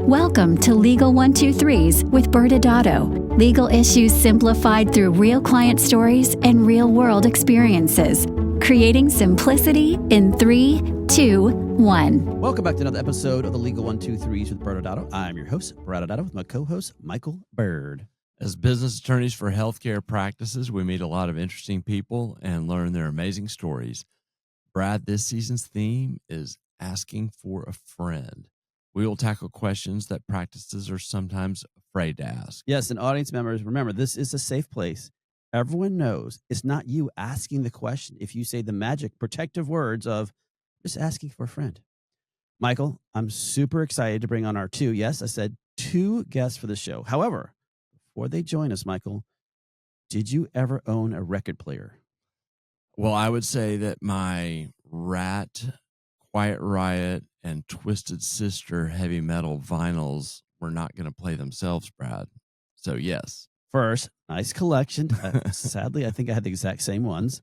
Welcome to Legal 123s with ByrdAdatto. Legal issues simplified through real client stories and real-world experiences. Creating simplicity in 3, 2, 1. Welcome back to another episode of the Legal 123s with ByrdAdatto. I'm your host, ByrdAdatto, with my co-host, Michael Byrd. As business attorneys for healthcare practices, we meet a lot of interesting people and learn their amazing stories. Brad, this season's theme is asking for a friend. We will tackle questions that practices are sometimes afraid to ask. Yes, and audience members, remember, this is a safe place. Everyone knows it's not you asking the question if you say the magic protective words of just asking for a friend. Michael, I'm super excited to bring on our two guests for the show. However, before they join us, Michael, did you ever own a record player? Well, I would say that my Rat, Quiet Riot, and Twisted Sister heavy metal vinyls were not going to play themselves, Brad. So, yes. First, nice collection. Sadly, I think I had the exact same ones.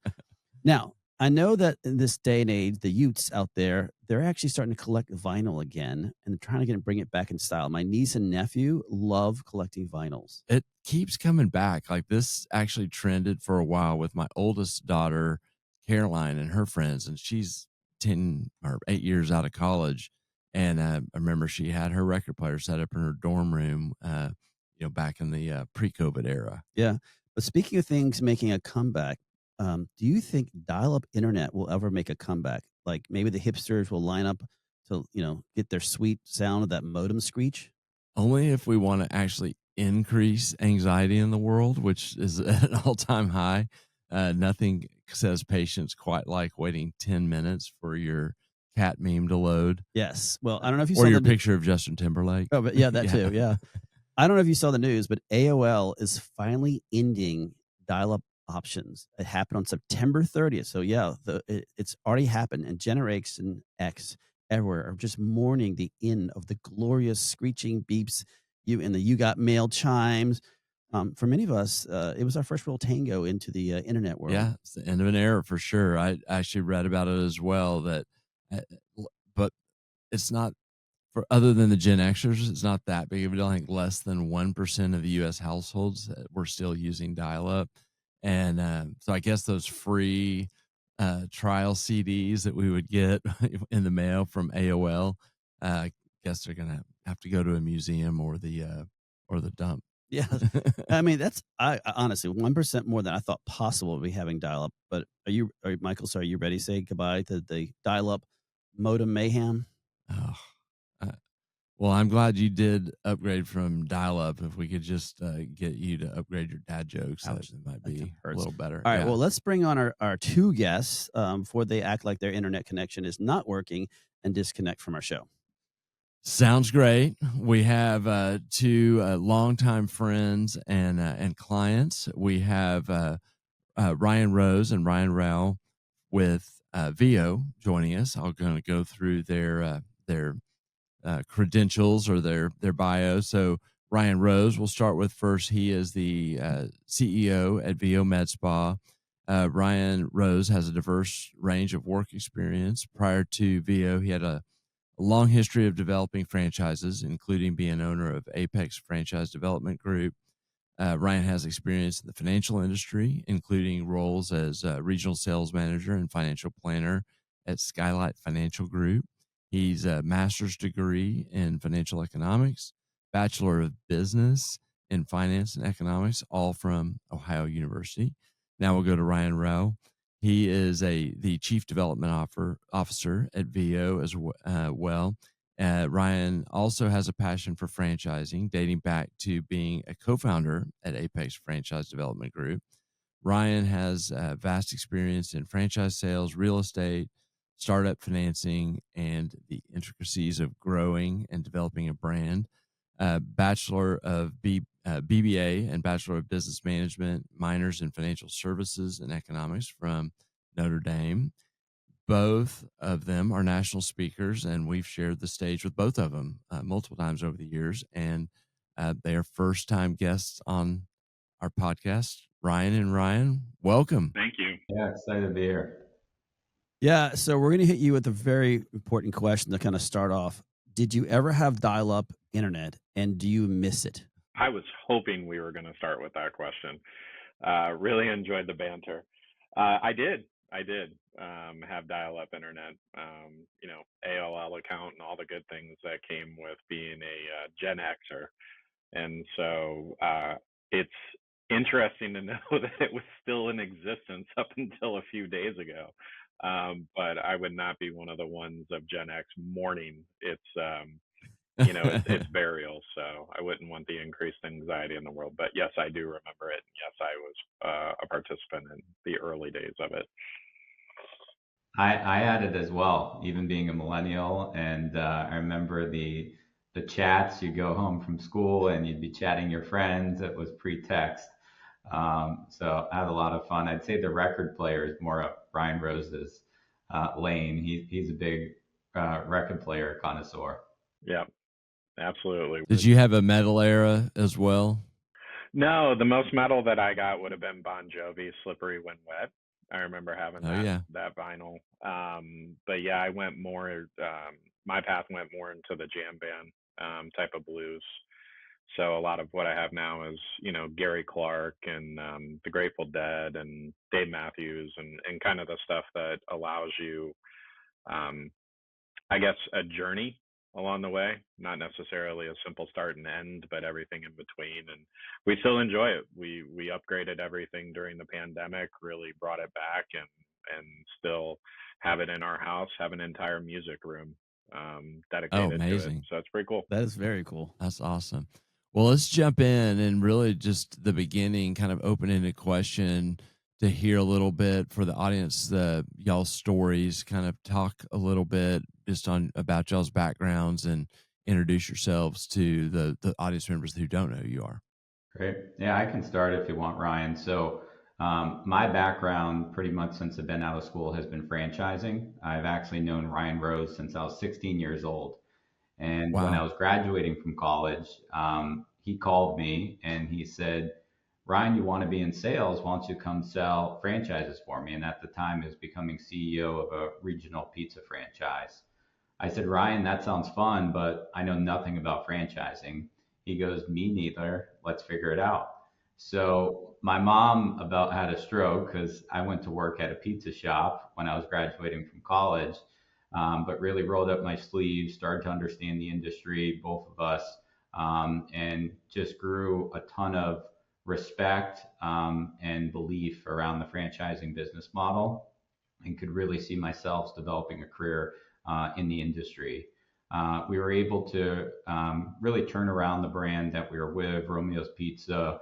Now, I know that in this day and age, the youths out there, they're actually starting to collect vinyl again, and they're trying to bring it back in style. My niece and nephew love collecting vinyls. It keeps coming back. Like, this actually trended for a while with my oldest daughter, Caroline, and her friends, and she's 10 or 8 years out of college. And I remember she had her record player set up in her dorm room, back in the pre-COVID era. Yeah. But speaking of things making a comeback, do you think dial-up internet will ever make a comeback? Like maybe the hipsters will line up to, get their sweet sound of that modem screech? Only if we want to actually increase anxiety in the world, which is at an all-time high. Nothing says patience quite like waiting 10 minutes for your cat meme to load. Yes. Well, I don't know if you saw your picture of Justin Timberlake. Oh, but yeah, that too. Yeah. I don't know if you saw the news, but AOL is finally ending dial-up options. It happened on September 30th. So yeah, it's already happened. And Generation X everywhere are just mourning the end of the glorious screeching beeps, you got mail chimes. For many of us, it was our first real tango into the internet world. Yeah, it's the end of an era for sure. I actually read about it as well. But it's not for other than the Gen Xers. It's not that big of a deal. I think less than 1% of the U.S. households were still using dial-up, and so I guess those free trial CDs that we would get in the mail from AOL, I guess they're gonna have to go to a museum or the dump. Yeah, I mean I honestly 1% more than I thought possible to be having dial-up. But Michael? Sorry, are you ready to say goodbye to the dial-up modem mayhem? Oh, well, I'm glad you did upgrade from dial-up. If we could just get you to upgrade your dad jokes, that might be a little better. All right, well, let's bring on our two guests before they act like their internet connection is not working and disconnect from our show. Sounds great. We have two longtime friends and clients. We have Ryan Rose and Ryan Rao with Vio joining us. I'm going to go through their credentials or their bio. So Ryan Rose, we'll start with first. He is the CEO at Vio Med Spa. Ryan Rose has a diverse range of work experience. Prior to Vio, he had a long history of developing franchises, including being owner of Apex Franchise Development Group. Ryan has experience in the financial industry, including roles as regional sales manager and financial planner at Skylight Financial Group. He's a master's degree in financial economics, bachelor of business in finance and economics, all from Ohio University. Now we'll go to Ryan Rao. He is the chief development officer at Vio as well. Ryan also has a passion for franchising, dating back to being a co-founder at Apex Franchise Development Group. Ryan has vast experience in franchise sales, real estate, startup financing, and the intricacies of growing and developing a brand. Bachelor of BBA and Bachelor of Business Management, minors in Financial Services and Economics from Notre Dame. Both of them are national speakers, and we've shared the stage with both of them multiple times over the years, and they are first-time guests on our podcast. Ryan and Ryan, welcome. Thank you. Yeah, excited to be here. Yeah, so we're going to hit you with a very important question to kind of start off. Did you ever have dial-up internet, and do you miss it? I was hoping we were going to start with that question. Really enjoyed the banter. I did have dial-up internet, AOL account and all the good things that came with being a Gen Xer. And so it's interesting to know that it was still in existence up until a few days ago. But I would not be one of the ones of Gen X mourning its its burial. So I wouldn't want the increased anxiety in the world. But yes, I do remember it. Yes, I was a participant in the early days of it. I had it as well, even being a millennial. And I remember the chats. You go home from school and you'd be chatting your friends. It was pre-text. So I had a lot of fun. I'd say the record player is more up Brian Rose's lane. He's a big record player connoisseur. Yeah, absolutely. Did you have a metal era as well? No, the most metal that I got would have been Bon Jovi, "Slippery When Wet." I remember having that vinyl. But yeah, I went more. My path went more into the jam band type of blues. So a lot of what I have now is, Gary Clark and the Grateful Dead and Dave Matthews and kind of the stuff that allows you, I guess, a journey along the way, not necessarily a simple start and end, but everything in between. And we still enjoy it. We upgraded everything during the pandemic, really brought it back, and still have it in our house, have an entire music room dedicated to it. So it's pretty cool. That is very cool. That's awesome. Well, let's jump in and really just the beginning, kind of open-ended question to hear a little bit for the audience, y'all's stories, kind of talk a little bit just about y'all's backgrounds and introduce yourselves to the audience members who don't know who you are. Great. Yeah, I can start if you want, Ryan. So my background pretty much since I've been out of school has been franchising. I've actually known Ryan Rose since I was 16 years old. And when I was graduating from college, he called me and he said, "Ryan, you want to be in sales? Why don't you come sell franchises for me?" And at the time, he was becoming CEO of a regional pizza franchise. I said, "Ryan, that sounds fun, but I know nothing about franchising." He goes, "Me neither. Let's figure it out." So my mom about had a stroke because I went to work at a pizza shop when I was graduating from college. But really rolled up my sleeves, started to understand the industry, both of us, and just grew a ton of respect and belief around the franchising business model, and could really see myself developing a career in the industry. We were able to really turn around the brand that we were with, Romeo's Pizza.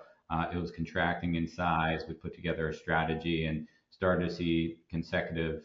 It was contracting in size. We put together a strategy and started to see consecutive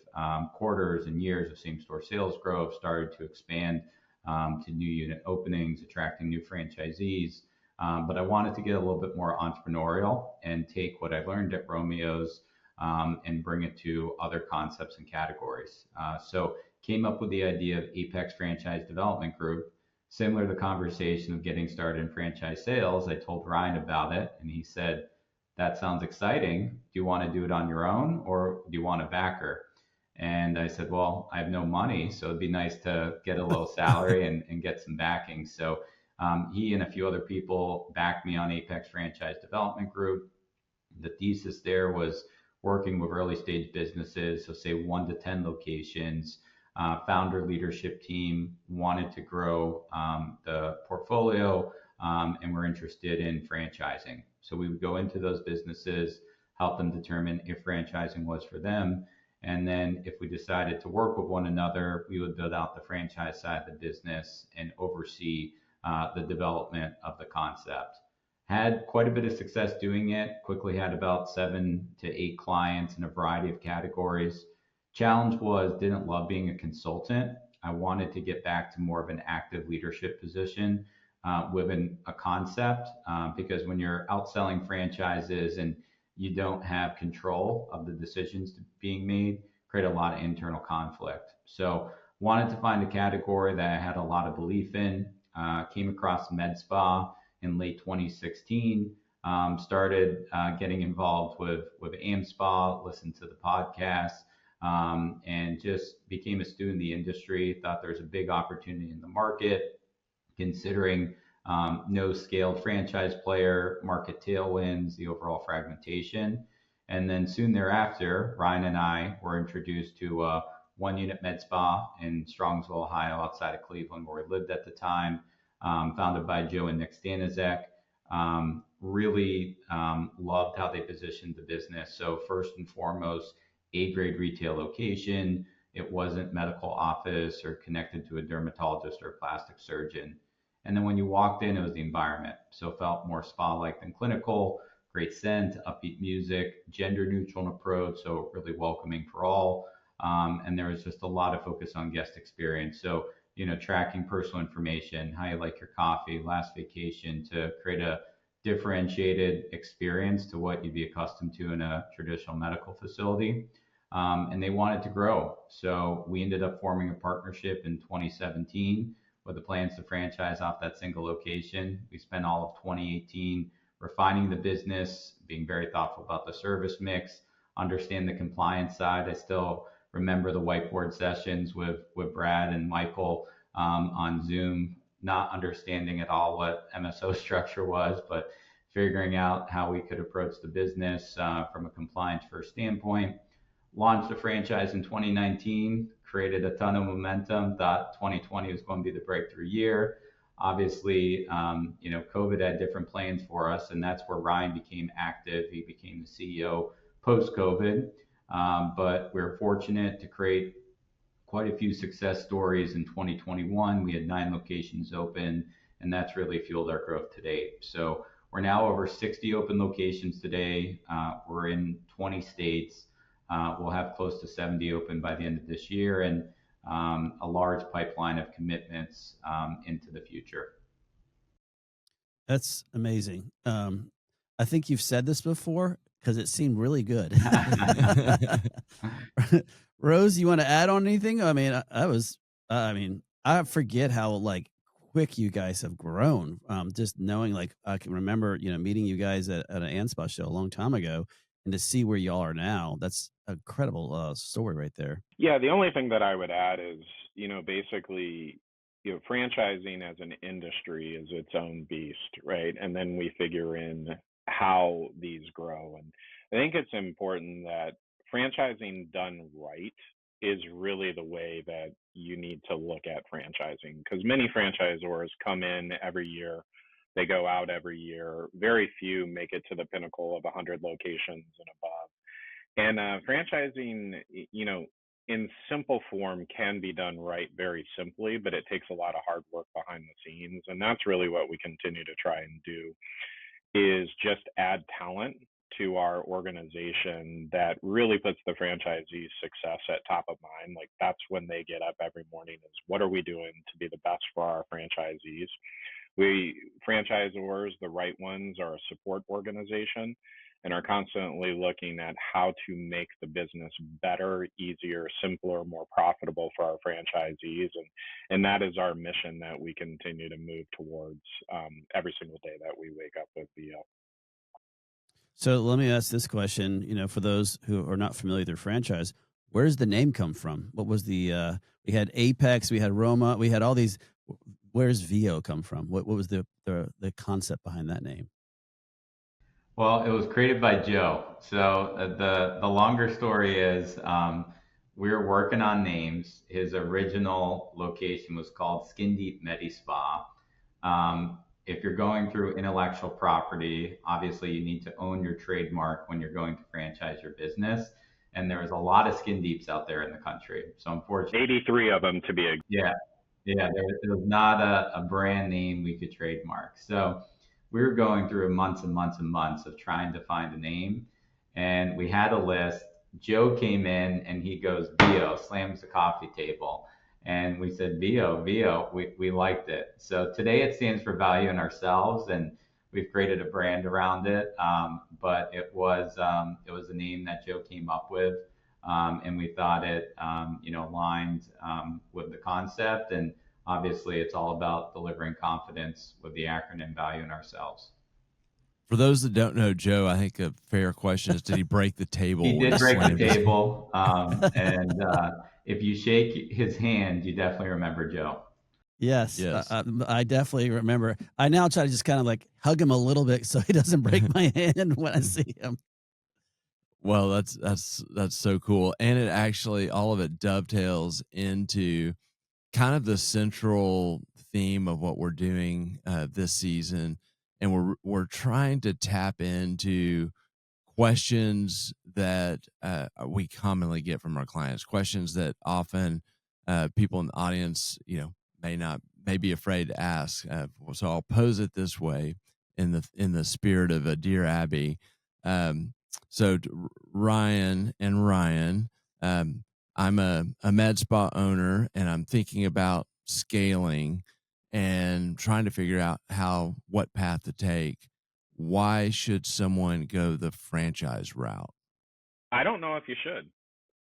quarters and years of same-store sales growth, started to expand to new unit openings, attracting new franchisees. But I wanted to get a little bit more entrepreneurial and take what I learned at Romeo's and bring it to other concepts and categories. So came up with the idea of Apex Franchise Development Group. Similar to the conversation of getting started in franchise sales, I told Ryan about it, and he said, "That sounds exciting. Do you want to do it on your own, or do you want a backer?" And I said, "Well, I have no money, so it'd be nice to get a little salary and get some backing." So he and a few other people backed me on Apex Franchise Development Group. The thesis there was working with early stage businesses, so say 1 to 10 locations. Founder leadership team wanted to grow the portfolio, and we're interested in franchising. So we would go into those businesses, help them determine if franchising was for them. And then if we decided to work with one another, we would build out the franchise side of the business and oversee the development of the concept. Had quite a bit of success doing it, quickly had about 7 to 8 clients in a variety of categories. Challenge was, didn't love being a consultant. I wanted to get back to more of an active leadership position within a concept, because when you're outselling franchises and you don't have control of the decisions being made, create a lot of internal conflict. So wanted to find a category that I had a lot of belief in. Came across Med Spa in late 2016. Started getting involved with AM Spa, listened to the podcast. and just became a student in the industry. Thought there's a big opportunity in the market, considering no scaled franchise player, market tailwinds, the overall fragmentation. And then soon thereafter, Ryan and I were introduced to One Unit Med Spa in Strongsville, Ohio, outside of Cleveland, where we lived at the time, founded by Joe and Nick Stanizek. Really loved how they positioned the business. So first and foremost, A-grade retail location. It wasn't medical office or connected to a dermatologist or a plastic surgeon. And then when you walked in, it was the environment. So it felt more spa-like than clinical, great scent, upbeat music, gender neutral approach. So really welcoming for all. And there was just a lot of focus on guest experience. So, tracking personal information, how you like your coffee, last vacation, to create a differentiated experience to what you'd be accustomed to in a traditional medical facility. And they wanted to grow. So we ended up forming a partnership in 2017 with the plans to franchise off that single location. We spent all of 2018 refining the business, being very thoughtful about the service mix, understand the compliance side. I still remember the whiteboard sessions with Brad and Michael on Zoom, not understanding at all what MSO structure was, but figuring out how we could approach the business from a compliance first standpoint. Launched a franchise in 2019, created a ton of momentum, thought 2020 was going to be the breakthrough year. Obviously, COVID had different plans for us, and that's where Ryan became active. He became the CEO post-COVID. But we're fortunate to create quite a few success stories in 2021. We had 9 locations open, and that's really fueled our growth to date. So we're now over 60 open locations today. We're in 20 states. We'll have close to 70 open by the end of this year, and a large pipeline of commitments into the future. That's amazing. I think you've said this before because it seemed really good. Rose, you want to add on anything? I mean, I forget how quick you guys have grown. Just knowing, I can remember, meeting you guys at an ANSPA show a long time ago, and to see where y'all are now. That's an incredible story right there. Yeah, the only thing that I would add is, basically, franchising as an industry is its own beast, right? And then we figure in how these grow. And I think it's important that franchising done right is really the way that you need to look at franchising, because many franchisors come in every year, they go out every year. Very few make it to the pinnacle of 100 locations and above. And franchising, in simple form can be done right very simply, but it takes a lot of hard work behind the scenes. And that's really what we continue to try and do, is just add talent to our organization that really puts the franchisee's success at top of mind. Like, that's when they get up every morning, is what are we doing to be the best for our franchisees? Franchisors, the right ones, are a support organization and are constantly looking at how to make the business better, easier, simpler, more profitable for our franchisees. And that is our mission that we continue to move towards every single day that we wake up with Vio. So let me ask this question, for those who are not familiar with their franchise, where does the name come from? What was we had Apex, we had Roma, we had all these. Where's Vio come from? What was the concept behind that name? Well, it was created by Joe. So the longer story is we were working on names. His original location was called Skin Deep Med Spa. If you're going through intellectual property, obviously you need to own your trademark when you're going to franchise your business. And there's a lot of Skin Deeps out there in the country. So unfortunately, 83 of them to be exact. Yeah, there was not a brand name we could trademark. So we were going through months and months and months of trying to find a name. And we had a list. Joe came in and he goes, Vio, slams the coffee table. And we said, Vio, we liked it. So today it stands for value in ourselves, and we've created a brand around it. But it was a name that Joe came up with. And we thought it, aligned with the concept. And obviously, it's all about delivering confidence with the acronym value in ourselves. For those that don't know Joe, I think a fair question is, did he break the table? He when did break the slammed his- table, and if you shake his hand, you definitely remember Joe. Yes, Yes. I definitely remember. I now try to just kind of like hug him a little bit so he doesn't break my hand when I see him. Well, that's so cool, and it actually all of it dovetails into kind of the central theme of what we're doing this season, and we're trying to tap into questions that we commonly get from our clients, questions that often people in the audience, may be afraid to ask. So I'll pose it this way in the spirit of a Dear Abby. Um, Ryan and Ryan, I'm a med spa owner, and I'm thinking about scaling and trying to figure out what path to take. Why should someone go the franchise route? I don't know if you should,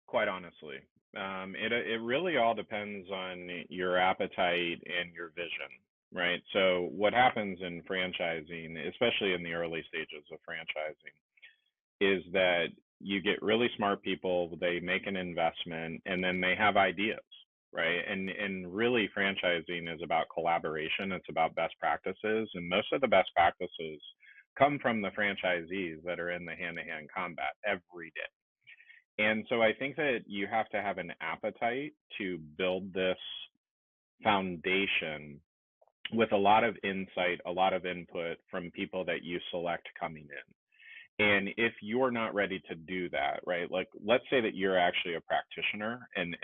quite honestly. It really all depends on your appetite and your vision, right? So what happens in franchising, especially in the early stages of franchising, is that you get really smart people, they make an investment, and then they have ideas, right? And really franchising is about collaboration, it's about best practices, and most of the best practices come from the franchisees that are in the hand-to-hand combat every day. And so I think that you have to have an appetite to build this foundation with a lot of insight, a lot of input from people that you select coming in. And if you're not ready to do that, right? Like, let's say that you're actually a practitioner and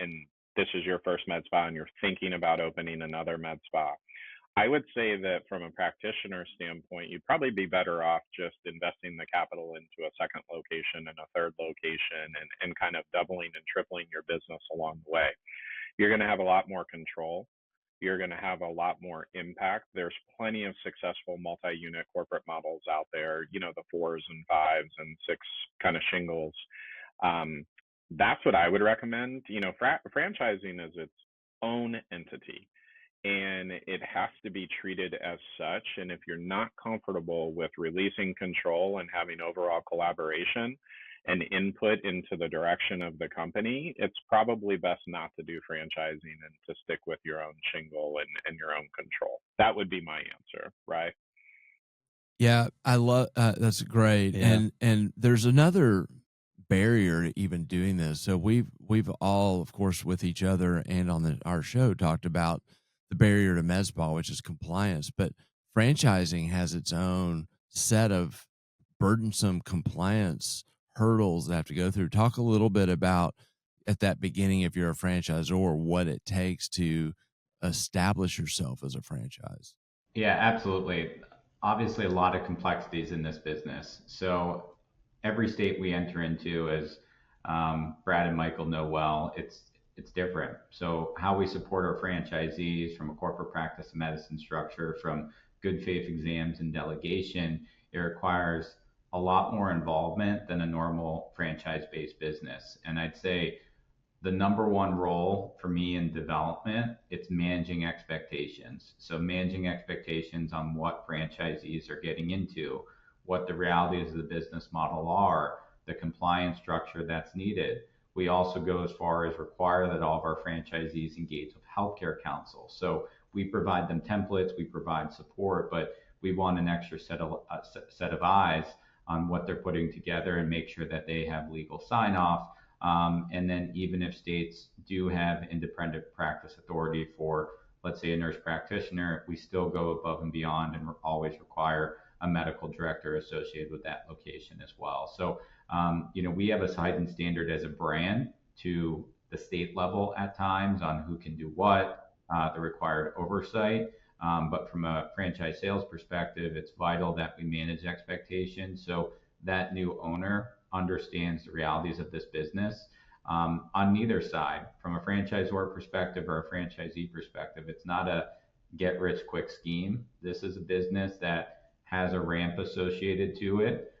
this is your first med spa and you're thinking about opening another med spa. I would say that from a practitioner standpoint, you'd probably be better off just investing the capital into a second location and a third location and kind of doubling and tripling your business along the way. You're going to have a lot more control. You're going to have a lot more impact. There's plenty of successful multi-unit corporate models out there, the 4s and 5s and 6 kind of shingles. That's what I would recommend. Franchising is its own entity and it has to be treated as such. And if you're not comfortable with releasing control and having overall collaboration and input into the direction of the company, it's probably best not to do franchising and to stick with your own shingle and your own control. That would be my answer, right? Yeah, I love that's great. Yeah. And there's another barrier to even doing this. So we've all, of course, with each other and on our show talked about the barrier to med spa, which is compliance. But franchising has its own set of burdensome compliance hurdles that have to go through. Talk a little bit about at that beginning, if you're a franchisor, what it takes to establish yourself as a franchise. Yeah, absolutely. Obviously, a lot of complexities in this business. So every state we enter into, as Brad and Michael know well, it's different. So how we support our franchisees from a corporate practice of medicine structure, from good faith exams and delegation, it requires a lot more involvement than a normal franchise-based business. And I'd say the number one role for me in development, it's managing expectations. So managing expectations on what franchisees are getting into, what the realities of the business model are, the compliance structure that's needed. We also go as far as require that all of our franchisees engage with healthcare counsel. So we provide them templates, we provide support, but we want an extra set of eyes on what they're putting together and make sure that they have legal sign off. And then even if states do have independent practice authority for, let's say, a nurse practitioner, we still go above and beyond and always require a medical director associated with that location as well. So, we have a heightened standard as a brand to the state level at times on who can do what, the required oversight. But from a franchise sales perspective, it's vital that we manage expectations so that new owner understands the realities of this business on neither side. From a franchisor perspective or a franchisee perspective, it's not a get rich quick scheme. This is a business that has a ramp associated to it.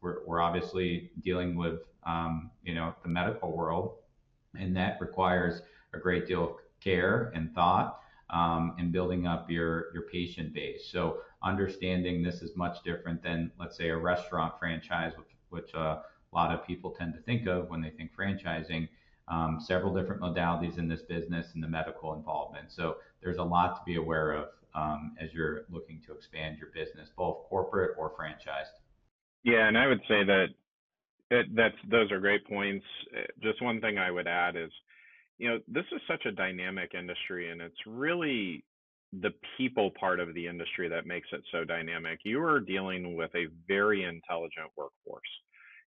We're obviously dealing with the medical world, and that requires a great deal of care and thought. and building up your patient base. So understanding this is much different than, let's say, a restaurant franchise, which a lot of people tend to think of when they think franchising. Several different modalities in this business and the medical involvement. So there's a lot to be aware of as you're looking to expand your business, both corporate or franchised. Yeah, and I would say that those are great points. Just one thing I would add is, this is such a dynamic industry, and it's really the people part of the industry that makes it so dynamic. You are dealing with a very intelligent workforce.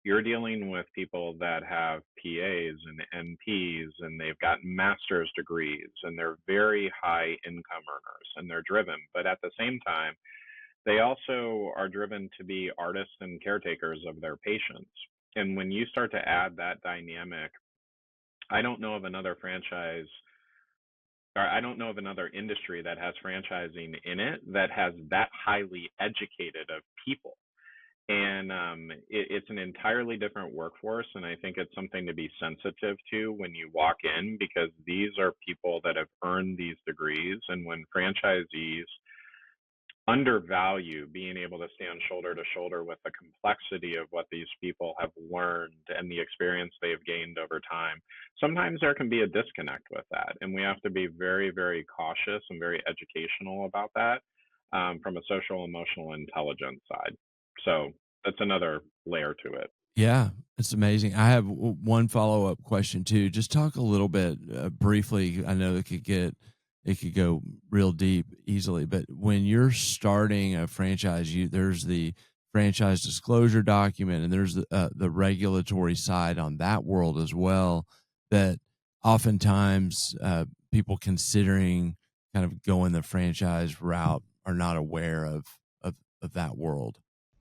You're dealing with people that have PAs and NPs, and they've got master's degrees, and they're very high income earners, and they're driven. But at the same time, they also are driven to be artists and caretakers of their patients. And when you start to add that dynamic, I don't know of another franchise, or I don't know of another industry that has franchising in it that has that highly educated of people. And it's an entirely different workforce. And I think it's something to be sensitive to when you walk in, because these are people that have earned these degrees. And when franchisees undervalue being able to stand shoulder to shoulder with the complexity of what these people have learned and the experience they've gained over time, sometimes there can be a disconnect with that. And we have to be very, very cautious and very educational about that from a social emotional intelligence side. So that's another layer to it. Yeah, it's amazing. I have one follow-up question too. Just talk a little bit briefly. I know it could go real deep easily, but when you're starting a franchise, there's the franchise disclosure document, and there's the regulatory side on that world as well, that oftentimes people considering kind of going the franchise route are not aware of that world.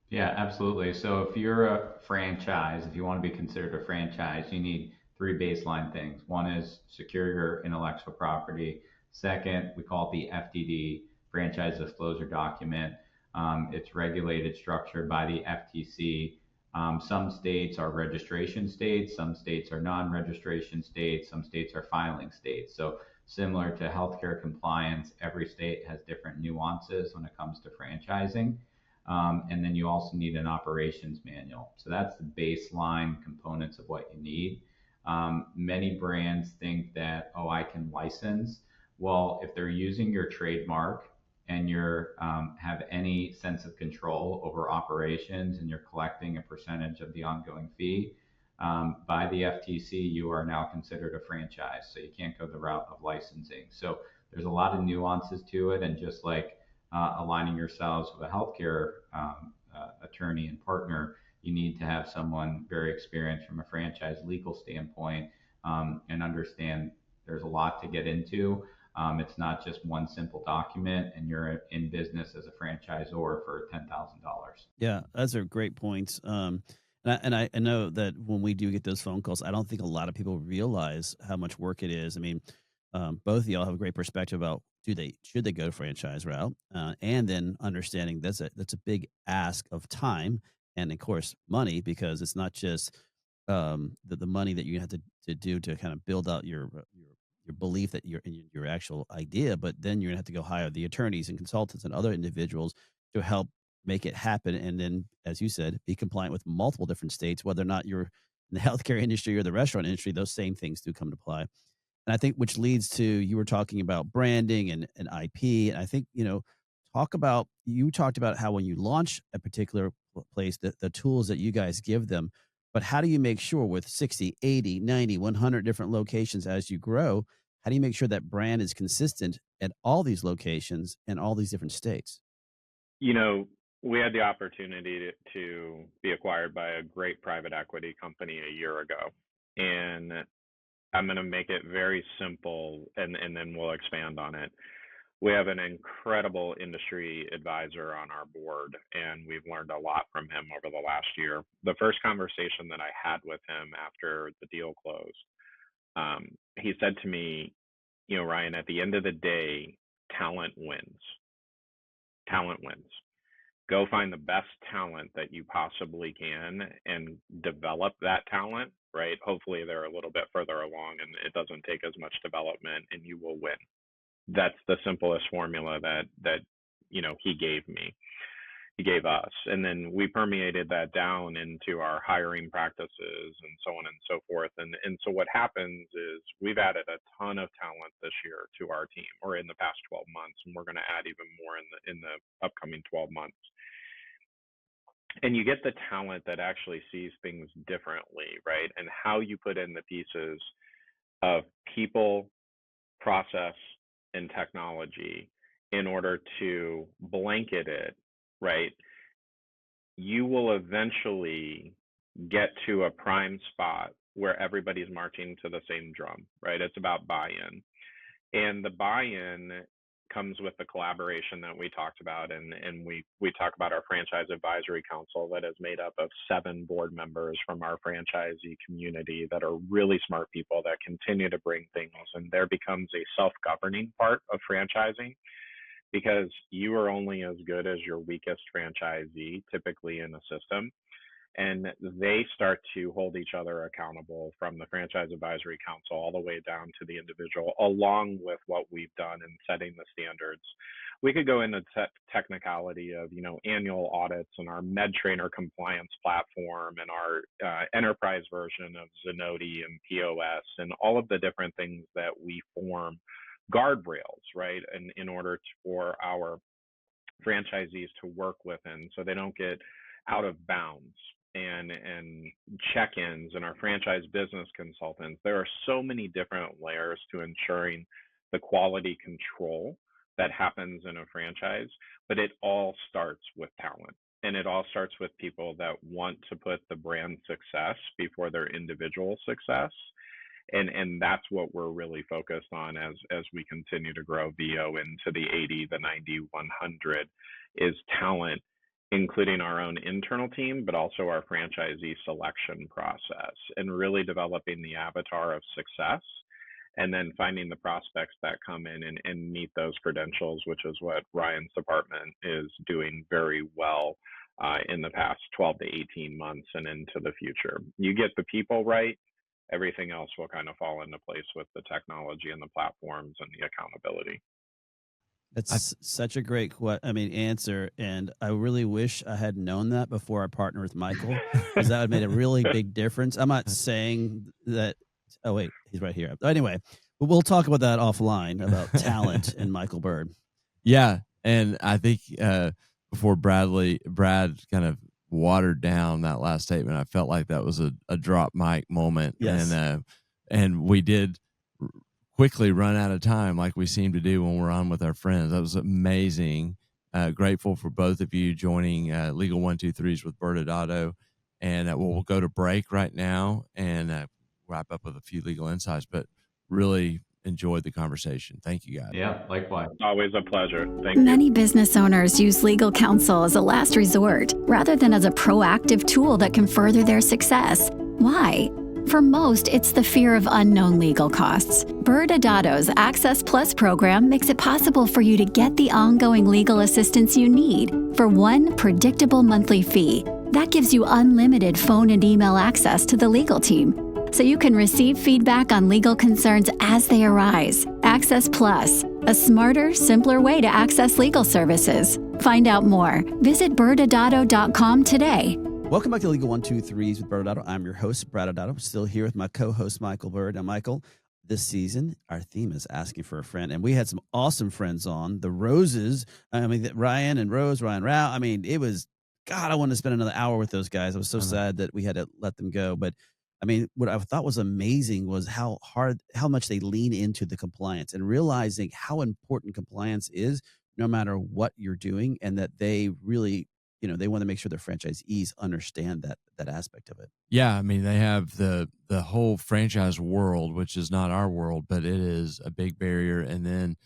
Yeah, absolutely. So if you're a franchise, if you want to be considered a franchise, you need three baseline things. One is secure your intellectual property. Second, we call it the FDD, Franchise Disclosure Document. It's regulated, structured by the FTC. Some states are registration states, some states are non-registration states, some states are filing states. So similar to healthcare compliance, every state has different nuances when it comes to franchising. And then you also need an operations manual. So that's the baseline components of what you need. Many brands think that, oh, I can license. Well, if they're using your trademark and you're have any sense of control over operations and you're collecting a percentage of the ongoing fee, by the FTC, you are now considered a franchise. So you can't go the route of licensing. So there's a lot of nuances to it. And just like aligning yourselves with a healthcare attorney and partner, you need to have someone very experienced from a franchise legal standpoint and understand there's a lot to get into. It's not just one simple document, and you're in business as a franchisor for $10,000. Yeah, those are great points. And I know that when we do get those phone calls, I don't think a lot of people realize how much work it is. I mean, both of y'all have a great perspective about should they go franchise route, and then understanding that's a big ask of time and of course money, because it's not just the money that you have to do to kind of build out your belief that you're in your actual idea, but then you're gonna have to go hire the attorneys and consultants and other individuals to help make it happen. And then, as you said, be compliant with multiple different states, whether or not you're in the healthcare industry or the restaurant industry. Those same things do come to play. And I think which leads to, you were talking about branding and IP. And I think, you talked about how when you launch a particular place, the tools that you guys give them, but how do you make sure with 60, 80, 90, 100 different locations as you grow, how do you make sure that brand is consistent at all these locations and all these different states? We had the opportunity to be acquired by a great private equity company a year ago. And I'm going to make it very simple, and then we'll expand on it. We have an incredible industry advisor on our board, and we've learned a lot from him over the last year. The first conversation that I had with him after the deal closed, he said to me, Ryan, at the end of the day, talent wins. Talent wins. Go find the best talent that you possibly can and develop that talent, right? Hopefully they're a little bit further along and it doesn't take as much development, and you will win. that's the simplest formula that he gave us. And then we permeated that down into our hiring practices and so on and so forth. And so what happens is we've added a ton of talent this year to our team, or in the past 12 months, and we're going to add even more in the upcoming 12 months. And you get the talent that actually sees things differently, right? And how you put in the pieces of people, process, and technology in order to blanket it, right? You will eventually get to a prime spot where everybody's marching to the same drum, right? It's about buy-in. And the buy-in comes with the collaboration that we talked about. And we talk about our franchise advisory council that is made up of 7 board members from our franchisee community that are really smart people that continue to bring things. And there becomes a self-governing part of franchising, because you are only as good as your weakest franchisee, typically in a system. And they start to hold each other accountable, from the franchise advisory council all the way down to the individual, along with what we've done in setting the standards. We could go into technicality of, annual audits and our MedTrainer compliance platform and our enterprise version of Zenoti and POS and all of the different things that we form guardrails, right? And in order for our franchisees to work within, so they don't get out of bounds, and check-ins, and our franchise business consultants. There are so many different layers to ensuring the quality control that happens in a franchise, but it all starts with talent. And it all starts with people that want to put the brand success before their individual success. And that's what we're really focused on as we continue to grow Vio into the 80, the 90, 100, is talent, including our own internal team, but also our franchisee selection process, and really developing the avatar of success, and then finding the prospects that come in and meet those credentials, which is what Ryan's department is doing very well in the past 12 to 18 months and into the future. You get the people right, everything else will kind of fall into place with the technology and the platforms and the accountability. That's such a great answer, and I really wish I had known that before I partnered with Michael, because that would have made a really big difference. I'm not saying that. Oh wait, he's right here. Anyway, we'll talk about that offline, about talent and Michael Byrd. Yeah, and I think before Brad kind of watered down that last statement, I felt like that was a drop mic moment. Yes. And we did quickly run out of time, like we seem to do when we're on with our friends. That was amazing. Grateful for both of you joining Legal 123s with ByrdAdatto. And we'll go to break right now and wrap up with a few legal insights, but really enjoyed the conversation. Thank you, guys. Yeah, likewise. Always a pleasure. Thank you. Many business owners use legal counsel as a last resort rather than as a proactive tool that can further their success. Why? For most, it's the fear of unknown legal costs. ByrdAdatto's Access Plus program makes it possible for you to get the ongoing legal assistance you need for one predictable monthly fee. That gives you unlimited phone and email access to the legal team, so you can receive feedback on legal concerns as they arise. Access Plus, a smarter, simpler way to access legal services. Find out more. Visit ByrdAdatto.com today. Welcome back to Legal 123s with ByrdAdatto. I'm your host, ByrdAdatto. Still here with my co-host, Michael Byrd. Now, Michael, this season, our theme is asking for a friend, and we had some awesome friends on. The Roses, Ryan and Rose, Ryan Rao. It was, God, I wanted to spend another hour with those guys. I was so sad that we had to let them go. But, what I thought was amazing was how much they lean into the compliance and realizing how important compliance is no matter what you're doing, and that they really, they want to make sure their franchisees understand that aspect of it. Yeah, they have the whole franchise world, which is not our world, but it is a big barrier. And then,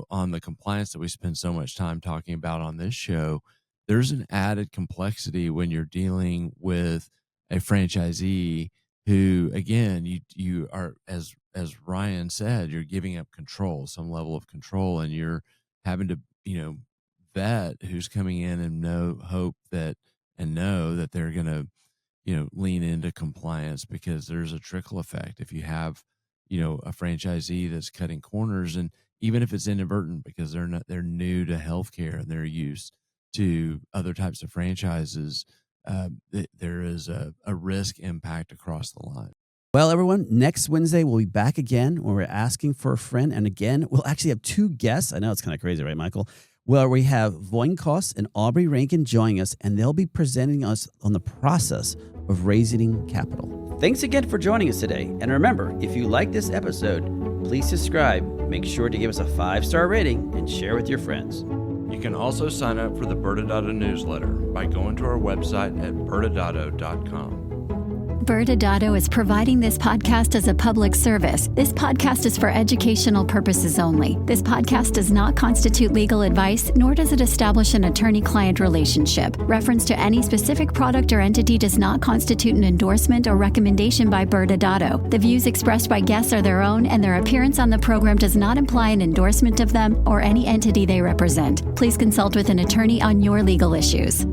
on the compliance that we spend so much time talking about on this show, there's an added complexity when you're dealing with a franchisee who, again, you are, as Ryan said, you're giving up control, some level of control, and you're having to, vet who's coming in and know that they're going to, lean into compliance, because there's a trickle effect. If you have, a franchisee that's cutting corners, and even if it's inadvertent, because they're new to healthcare and they're used to other types of franchises, there is a risk impact across the line. Well, everyone, next Wednesday, we'll be back again when we're asking for a friend. And again, we'll actually have two guests. I know it's kind of crazy, right, Michael? Well, we have Voinkos and Aubrey Rankin joining us, and they'll be presenting us on the process of raising capital. Thanks again for joining us today. And remember, if you like this episode, please subscribe, make sure to give us a 5-star rating, and share with your friends. You can also sign up for the ByrdAdatto newsletter by going to our website at ByrdAdatto.com. ByrdAdatto is providing this podcast as a public service. This podcast is for educational purposes only. This podcast does not constitute legal advice, nor does it establish an attorney-client relationship. Reference to any specific product or entity does not constitute an endorsement or recommendation by ByrdAdatto. The views expressed by guests are their own, and their appearance on the program does not imply an endorsement of them or any entity they represent. Please consult with an attorney on your legal issues.